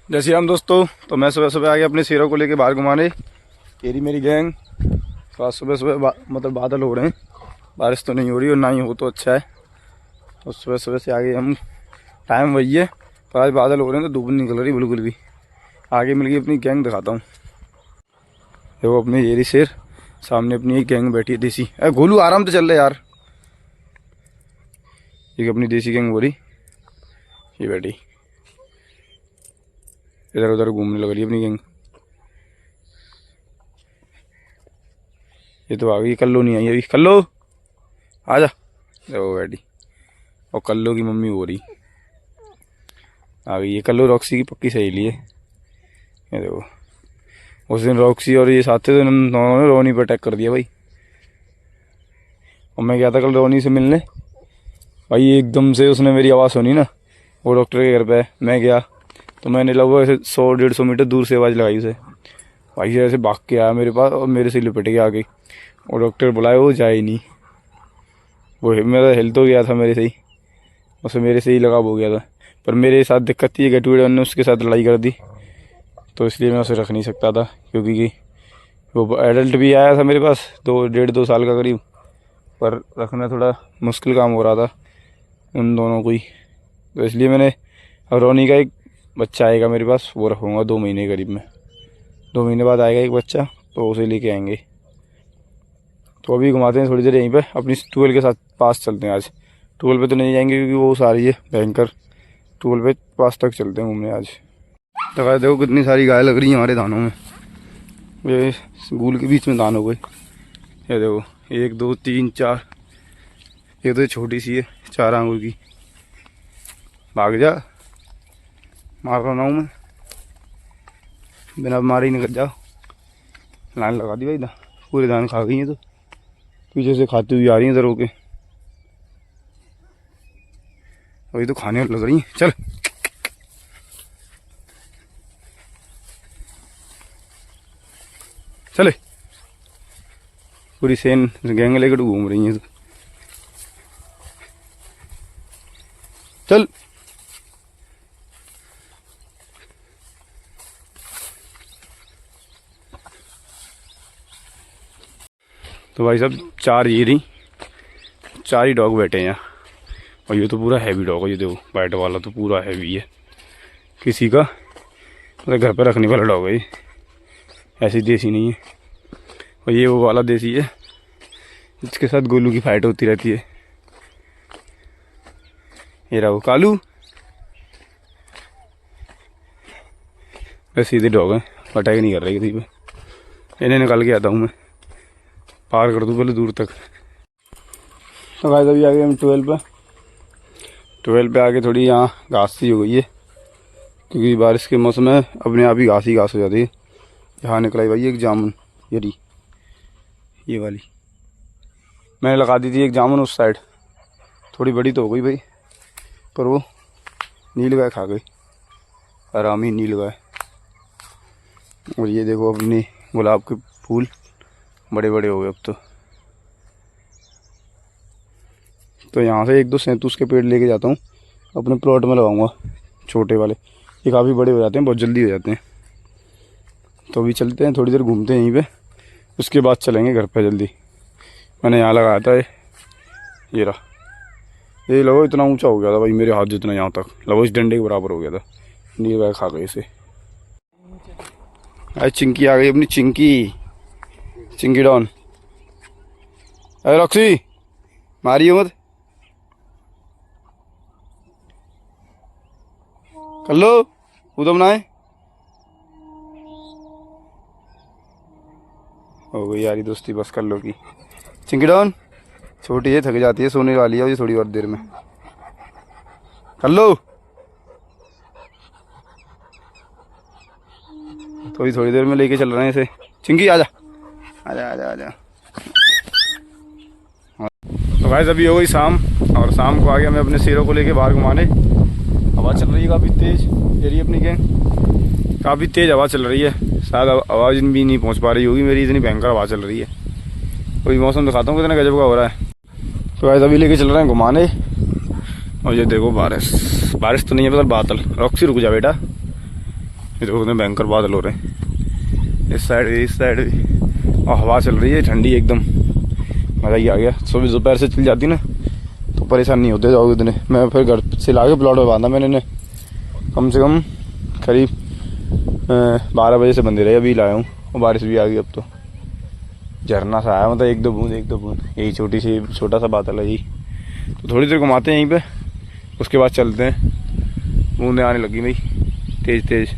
जय श्री राम दोस्तों। तो मैं सुबह सुबह आ गया अपने शेरों को लेके बाहर घुमाने। येरी मेरी गैंग। तो आज सुबह सुबह मतलब बादल हो रहे हैं, बारिश तो नहीं हो रही और ना ही हो तो अच्छा है। तो सुबह सुबह से आगे हम टाइम वही है, पर आज बादल हो रहे हैं तो धूप नहीं निकल रही बिल्कुल भी। आगे मिल गई अपनी गैंग, दिखाता हूँ। देखो अपने येरी शेर, सामने अपनी एक गैंग बैठी है देसी। अरे गोलू आराम से चल रहे यार। एक अपनी देसी गैंग हो रही, ये बैठी इधर उधर घूमने लग रही है अपनी गैंग। ये तो आ गई, कल्लो नहीं आई अभी। कल्लो आजा। देखो बैठी, और कल्लो की मम्मी हो रही आ गई। ये कल्लो रॉक्सी की पक्की सहेली है। ये देखो, उस दिन रॉक्सी और ये साथ थे तो उन्होंने रोनी पर अटैक कर दिया भाई। और मैं गया था कल रोनी से मिलने भाई, एकदम से उसने मेरी आवाज़ सुनी ना, वो डॉक्टर के घर पे है। मैं गया तो मैंने लगभग ऐसे 100-150 मीटर दूर से आवाज़ लगाई उसे। भाई से ऐसे भाग के आया मेरे पास और मेरे से लिपट के आ गई। और डॉक्टर बुलाया, वो जाए ही नहीं। वो मेरा हिल तो गया था मेरे से ही, उसे मेरे से ही लगाव हो गया था। पर मेरे साथ दिक्कत थी, गेटूडे ने उसके साथ लड़ाई कर दी, तो इसलिए मैं उसे रख नहीं सकता था। क्योंकि वो एडल्ट भी आया था मेरे पास 2-1.5-2 साल का करीब, पर रखना थोड़ा मुश्किल काम हो रहा था उन दोनों को ही। तो इसलिए मैंने, अब रोनी का एक बच्चा आएगा मेरे पास, वो रखूँगा 2 महीने करीब में। 2 महीने बाद आएगा एक बच्चा, तो उसे लेके आएंगे। तो अभी घुमाते हैं थोड़ी देर यहीं पे। अपनी ट्वेल के साथ पास चलते हैं आज। ट्वेल पे तो नहीं जाएंगे क्योंकि वो सारी है भयंकर। ट्वेल पे पास तक चलते हैं घूमने आज। तो भाई देखो कितनी सारी गाय लग रही हैं हमारे दानों में। ये गूल के बीच में दान हो गए। ये देखो 1 2 3 4। ये तो छोटी सी है, 4 आंगुर की। भाग जा, मार रहा हूँ मैं, बिना मारे ही निकल जाओ। लाइन लगा दी भाई, पूरे दान खा गई हैं। तो पीछे से खाती हुई आ रही हैं इधर होके। वही तो खाने लग रही हैं। चल चले, पूरी सेन गैंग लेकर घूम रही हैं। चल तो भाई साहब 4 ये रही, 4 ही डॉग बैठे हैं यहाँ। और ये तो पूरा हैवी डॉग है। ये देखो वाइट वाला तो पूरा हैवी है, किसी का मतलब घर पर रखने वाला डॉग है ये, ऐसी देसी नहीं है। और ये वो वाला देसी है जिसके साथ गोलू की फाइट होती रहती है। ये रहा वो कालू। वैसे सीधे डॉग है, अटैक नहीं कर रही किसी पे। इन्हें निकाल के आता हूँ मैं, पार कर दूँ पहले दूर तक। तो गाइस अभी आ गए हम 12 पे। 12 पे आके थोड़ी यहाँ घास सी हो गई है, क्योंकि बारिश के मौसम में अपने आप ही घास हो जाती है। यहाँ निकलाई भाई एक जामुन, ये वाली मैंने लगा दी थी एक जामुन उस साइड। थोड़ी बड़ी तो हो गई भाई, पर वो नील गाय खा गई, आरामी नील गाय। और ये देखो अपने गुलाब के फूल बड़े बड़े हो गए अब तो यहाँ से 1-2 सैंतूस के पेड़ लेके जाता हूँ, अपने प्लॉट में लगाऊंगा छोटे वाले। ये काफ़ी बड़े हो जाते हैं, बहुत जल्दी हो जाते हैं। तो अभी चलते हैं, थोड़ी देर घूमते हैं यहीं पे, उसके बाद चलेंगे घर पे जल्दी। मैंने यहाँ लगाया था ये रहा। ये लगो इतना ऊंचा हो गया था भाई, मेरे हाथ जितना यहाँ तक, लगो इस डंडे के बराबर हो गया था। नील गाय खा गई इसे। अरे चिंकी आ गई अपनी, चिंकी डॉन। अरे रॉक्सी मारियो मत। कल्लो उधम ना है। हो गई यारी दोस्ती बस कल्लो की। चिंकी डॉन छोटी है, थक जाती है, सोने वाली है ये थोड़ी और देर में। कल्लो थोड़ी देर में लेके चल रहे हैं इसे। चिंकी आजा आजा आजा आजा। तो भाई अभी हो गई शाम, और शाम को आ गया मैं अपने शेरों को लेके बाहर घुमाने। हवा चल रही है काफ़ी तेज़, ये अपनी गैंग काफ़ी तेज़ हवा चल रही है। शायद आवाज़ भी नहीं पहुंच पा रही होगी मेरी, इतनी भयंकर हवा चल रही है। कोई मौसम दिखाता हूँ कितना गजब का हो रहा है। तो भाई अभी लेके चल रहे हैं घुमाने। और ये देखो बारिश तो नहीं है, मतलब बादल। रॉक्सी रुक जा बेटा, ये तो उतने भयंकर बादल हो रहे हैं इस साइड भी, और हवा चल रही है ठंडी एकदम, मज़ा ही आ गया। सुबह दोपहर से चल जाती ना तो परेशान नहीं होते जाओगे इतने। मैं फिर घर से ला के प्लॉट में बांधा मैंने इन्हें, कम से कम करीब 12 बजे से बंदे रहे, अभी लाया हूँ और बारिश भी आ गई। अब तो झरना सा आया, मतलब एक दो बूंद, यही छोटा सा बादल है यही। तो थोड़ी देर घुमाते हैं यहीं पे, उसके बाद चलते हैं। बूंदें आने लगी भाई तेज़ तेज़।